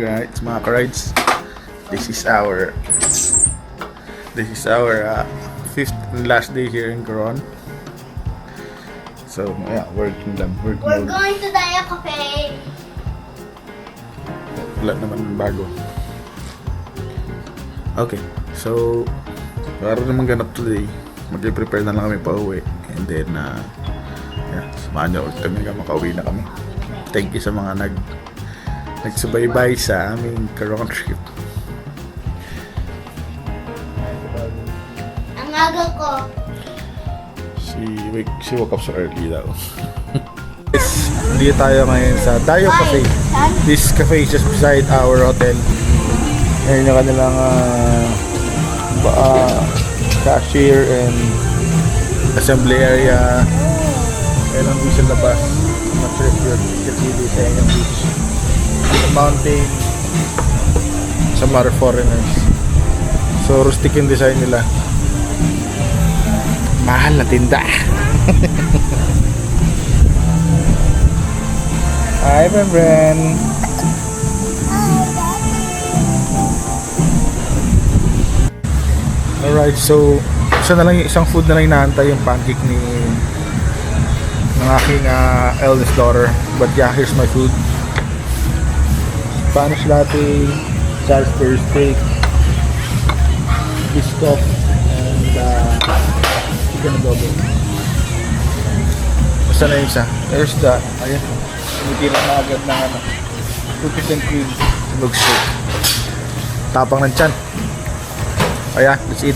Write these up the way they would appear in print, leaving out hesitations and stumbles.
Alright, mga ka-rides. This is our fifth and last day here in Coron. So, yeah, working lang. We're going to Daya Cafe. Wala naman bago. Okay, so para naman ganap today, mag-prepare na lang kami pa uwi. And then, yeah, samahan niyo ulit kami hanggang makauwi na kami. Thank you sa mga nagsubaybay sa aming Coron trip. Ang aga ko. She woke up so early daw. Hindi tayo ngayon sa Dayo Cafe. This cafe is just beside our hotel. Ayan yung kanilang cashier and assembly area. Ayan ang beach sa labas. I'm not sure if you can see this. Ayan yung beach. The mountain. Some other foreigners. So rustic yung design nila. Mahal na tinda. Hi, my friend. Alright, so isang food na lang inaantay yung pancake ng aking eldest daughter. But yeah, here's my food. Spanish latte, Salisbury steak, biscuit, and chicken adobo. Basta na yung isa. There's the, ayan, umiti lang na agad ng cookies and cream. Looks good. Tapang ng tiyan. Ayan, let's eat.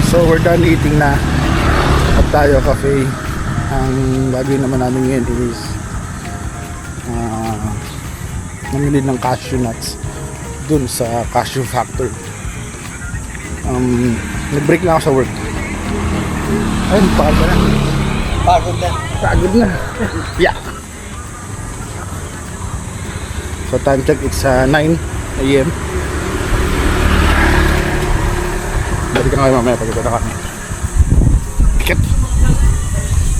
So we're done eating na at Dayo Cafe. Ang gagawin naman namin ngayon is namili ng cashew nuts dun sa cashew factory. Nag-break na ako sa work. Ayun, pagod na. Pagod na. Yeah. So time check, it's 9 AM. Balik ka ngayon mamaya pagkita na kami. Piket!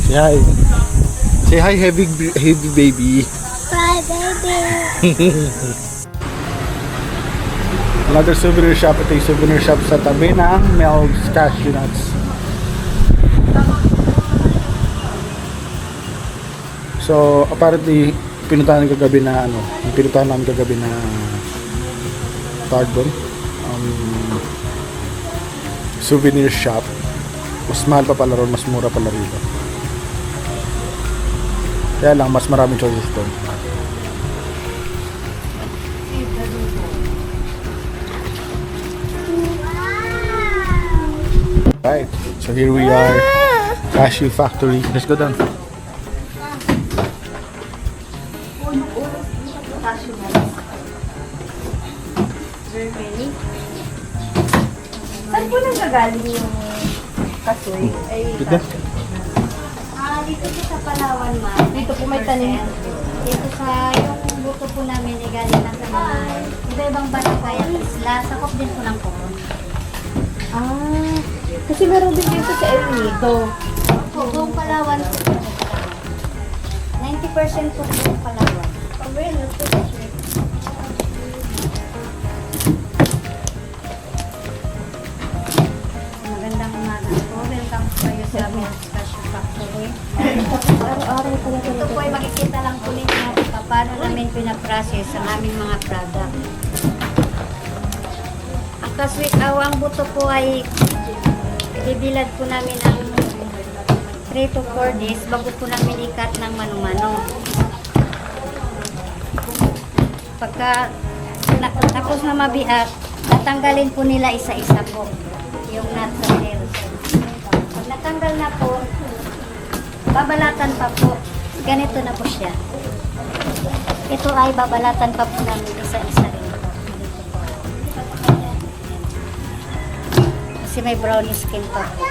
Say hi! Say hi, heavy baby! Hi, baby! Another souvenir shop. Ito yung souvenir shop sa tabi ng Mel's Cashew Nuts. So, apparently, pinuntahan namin kagabi na tawag doon. Souvenir shop. Mas mahal pa pala ron, mas mura pala rito. Kaya lang, mas maraming choices doon. Right, so here we are, Cashew Factory. Let's go down. Very many. Saan po nanggagaling yung kasoy? Dito. Dito po sa Palawan, ma'am. Dito po may tanim. Dito sa, yung buto po namin ay galing lang sa mga iba-ibang barangay at isla. Sakop din po ng Coron. Kasi meron din dito sa El Nido. Buong Palawan po. 90% po buong Palawan. Magandang umaga po. Welcome po kayo sa Mel's Cashew Factory. Araw-araw pala Ito po ay makikita lang po ninyo kung paano namin pinaprocess ang aming mga product. Ang kasweet ang buto po ay ibibilad po namin ang 3 to 4 days bago po namin ikat ng mano-mano. Pagka tapos na mabiak, tatanggalin po nila isa-isa po yung nuts and nails. natanggal na po, babalatan pa po. Ganito na po siya. Ito ay babalatan pa po namin isa-isa rin po. Ganito po. Kasi may brownie skin pa po.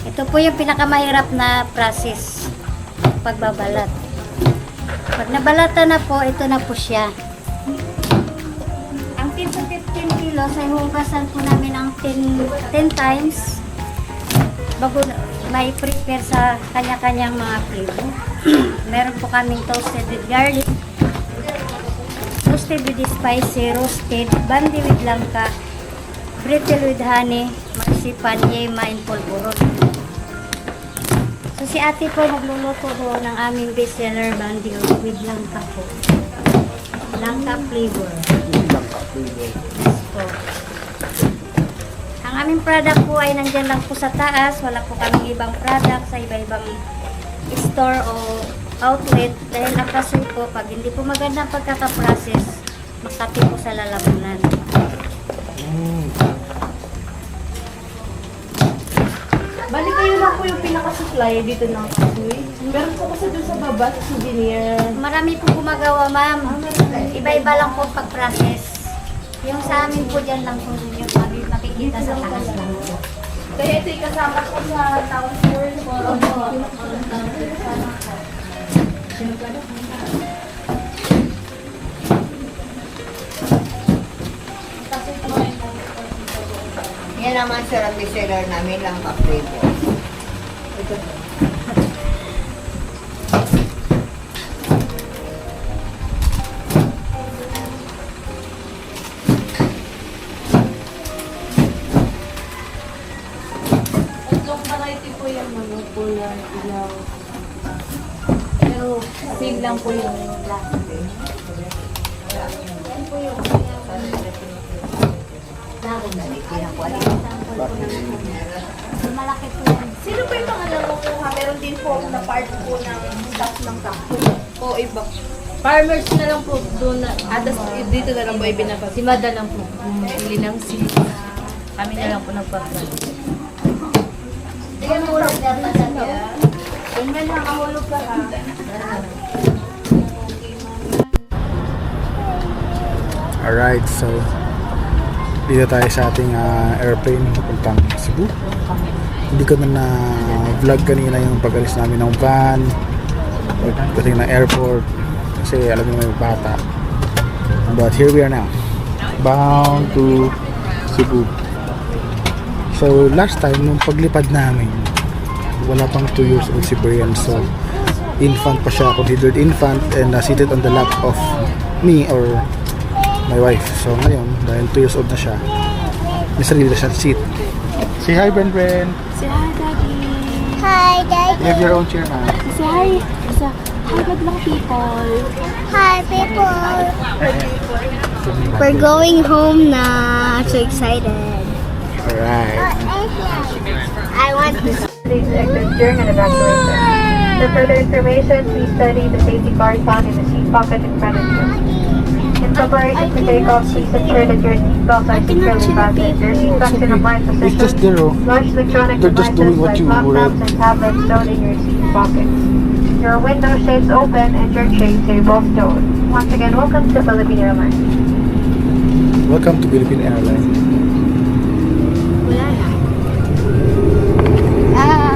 Ito po yung pinakamahirap na process pagbabalat. Pag nabalatan na po, ito na po siya. Ang 10 to 15 kilos ay hugasan po namin ang 10 times bago may prepare sa kanya-kanyang mga flavor. Meron po kaming toasted with garlic, toasted with spicy, roasted, bandi with langka, brittle with honey, marsipan, yema, and polvoron. So si ate po magluluto po ng aming bestseller bandi with langka po. Langka flavor. Yes po. Ang aming product po ay nandyan lang po sa taas. Wala po kaming ibang product sa iba-ibang store o outlet. Dahil ang kasoy po, pag hindi po magandang pagkakaprocess, makati po sa lalamunan. Bali kayo lang po yung pinaka-supply dito ng kasoy. Meron po kasi dun sa baba, sa souvenir. Marami po gumagawa, ma'am. Iba-iba lang po pag-process. Yung sa amin po dyan lang po yung makikita sa taas lang po. Kaya ito yung kasama ko sa town store. Yan naman sir ang bestseller namin lang ka-flavor. Tatlong variety po yung pula, ilaw. Pero same lang po yung last. Yan po yung malaki po yan. Sino po yung mga nangunguha? Meron din po na part po ng staff ng campo. O iba. Farmers na lang po doon na, dito na lang po ibinabag. Si Mada lang po. Bili ng seeds. Kami na lang po nagpa-plant. Yan po lang dapat ano. Doon may nakahulog ka ha. Alright, so dito tayo sa ating airplane papuntang Cebu. Hindi ko na vlog kanina yung pag-alis namin ng van, pagdating ng airport, kasi alam mo may bata. But here we are now, bound to Cebu. So last time, nung paglipad namin, wala pang 2 years old si Brian. So infant pa siya, considered infant, and seated on the lap of me or my wife. So ngayon, dahil 2 years old na siya, may sarili na siyang seat. Say hi, Bren. Say hi, Daddy. Hi, Daddy. You have your own chair na. Say hi. Hi, good luck, people. Hi, people. We're going home na. I'm so excited. Alright. I want to. Please exit during an evacuation. For further information, please study the safety card found in the seat pocket in front of you. In preparation to take off, please ensure that your seatbelts are securely fastened. Your seatbelts in a blind It's just position. there, oh. Large electronic They're just doing devices what like you laptops and tablets stowed in your seat pockets. Your window shades open and your tray table stowed. Once again, welcome to Philippine Airlines. Welcome to Philippine Airlines. Wala na. Ah.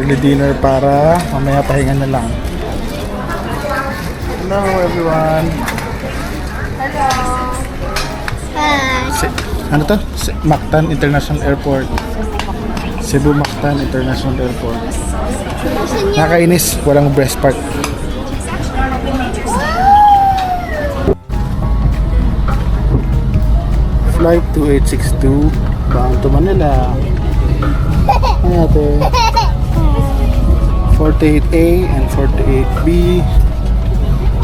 early dinner para mamaya pahinga na lang. Hello everyone. Ano to? Mactan International Airport. Cebu Mactan International Airport. Nakakainis, walang breast part. Flight 2862 bound to Manila. Ay ate. 48A and 48B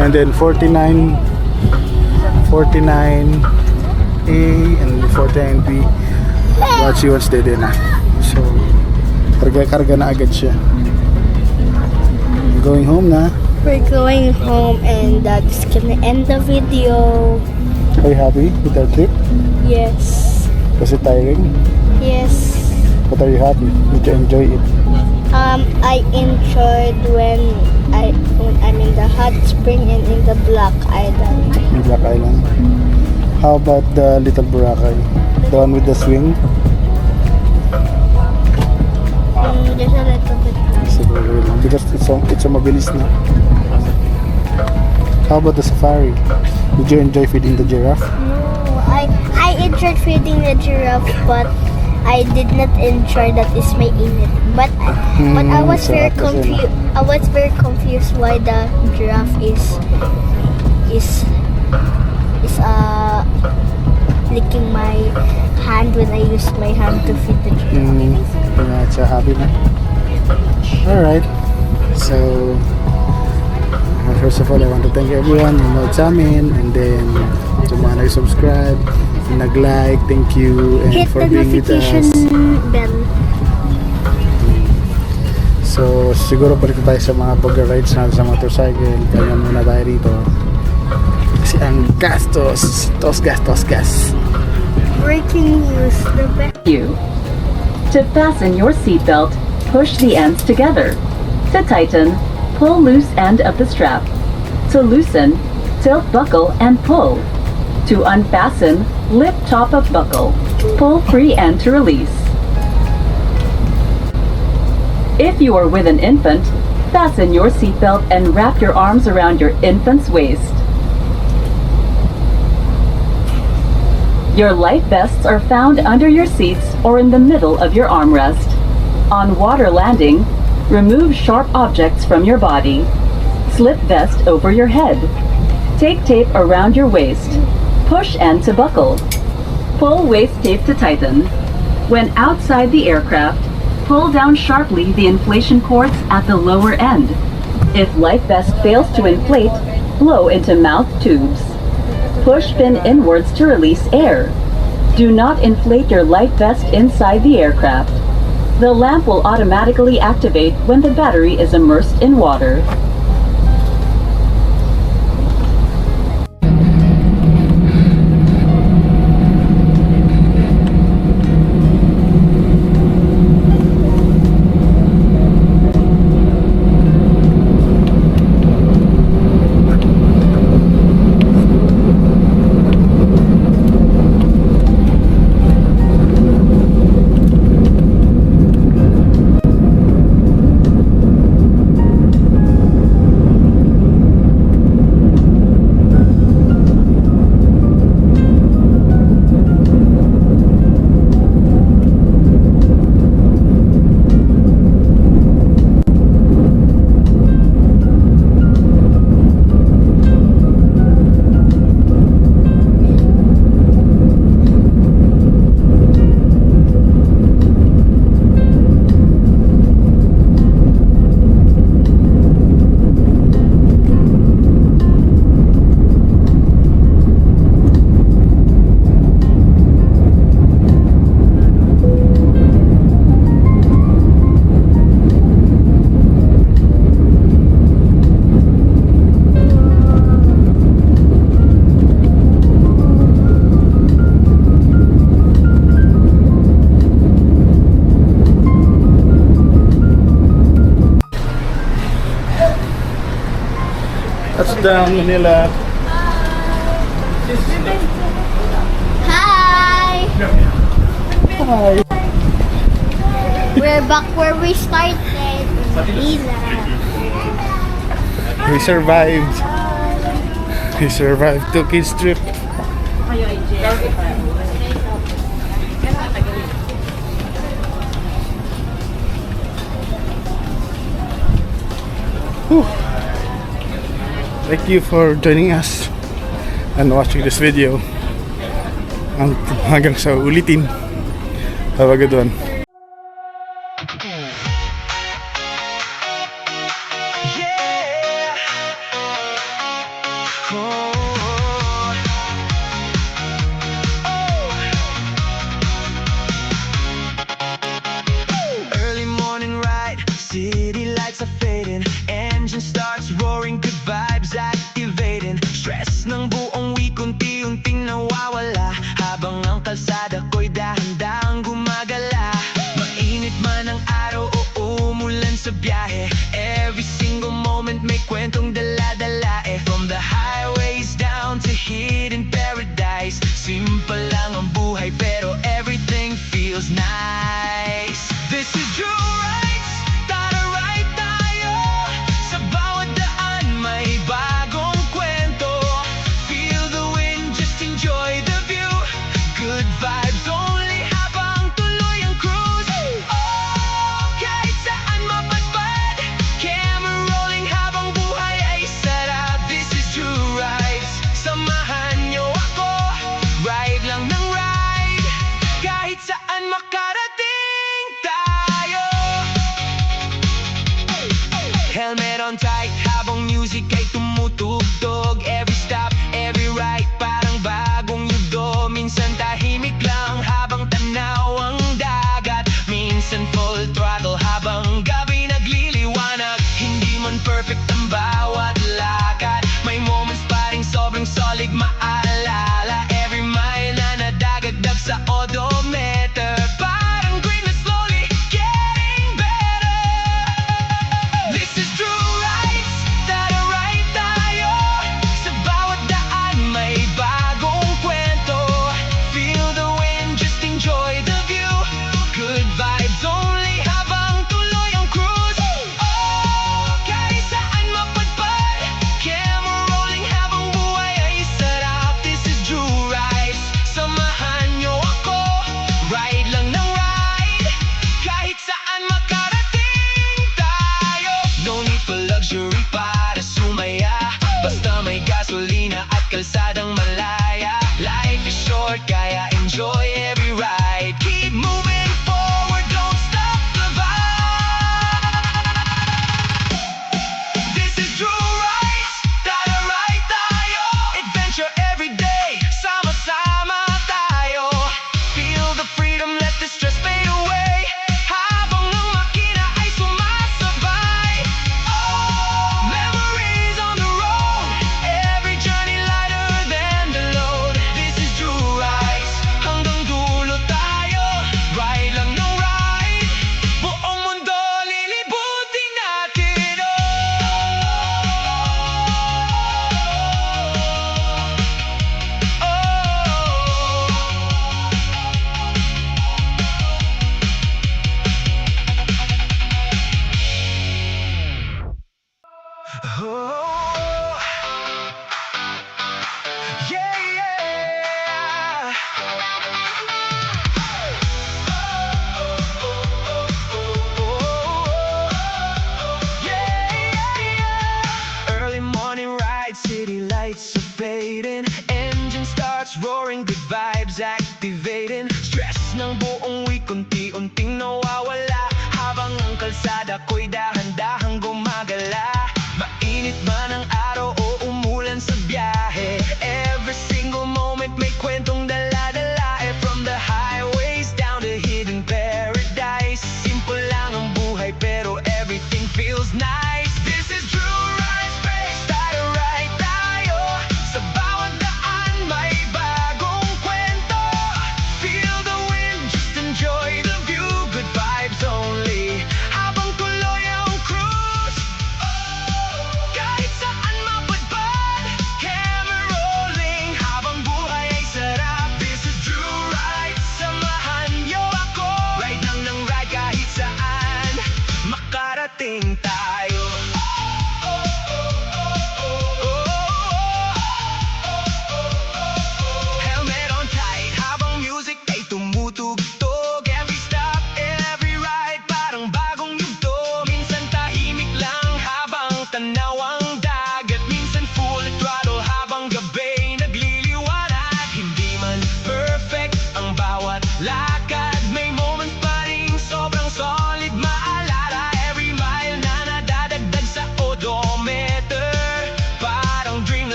and then 49A and 49B. What she wants din na. So karga na agad siya. Going home na. We're going home and that's gonna end the video. Are you happy with our trip? Yes. Was it tiring? Yes. But are you happy? Did you enjoy it? I enjoyed when I'm in the hot spring and in the Black Island. In Black Island. How about the Little Boracay? The one with the swing? Just a little bit. Siguro lang. Because it's a mabilis na. How about the safari? Did you enjoy feeding the giraffe? No, I enjoyed feeding the giraffe, but I did not enjoy that it's may init. But I was very sarap kasi, no? confused. I was very confused why the giraffe is licking my hand when I used my hand to feed the giraffe. Yeah, it's a happy na. Alright. So first of all, I want to thank everyone who nanood sa amin, and then sa mga nag-subscribe, nag-like, thank you, and Hit for the being with notification us. bell. So siguro balik tayo sa mga pag-rides natin sa motorcycle. Kaya muna tayo rito. Kasi ang gastos. Gas. Breaking news. The best. You. To fasten your seatbelt, push the ends together. To tighten, pull loose end of the strap. To loosen, tilt buckle and pull. To unfasten, lift top of buckle. Pull free end to release. If you are with an infant, fasten your seatbelt and wrap your arms around your infant's waist. Your life vests are found under your seats or in the middle of your armrest. On water landing, remove sharp objects from your body. Slip vest over your head. Take tape around your waist. Push end to buckle. Pull waist tape to tighten. When outside the aircraft, pull down sharply the inflation cords at the lower end. If life vest fails to inflate, blow into mouth tubes. Push pin inwards to release air. Do not inflate your life vest inside the aircraft. The lamp will automatically activate when the battery is immersed in water. Touchdown Manila. Hi! Hi. We're back where we started. We survived. We survived 2 kids trip. Whew. Thank you for joining us and watching this video. Hanggang sa ulitin. Have a good one. Early morning ride, city lights are fading, engine starts roaring, good vibes activating. Stress ng buong week unti-unting nawawala, habang ang kalsada ko'y dahan-dahang gumagala. Mainit man ang araw o umulan sa biyahe,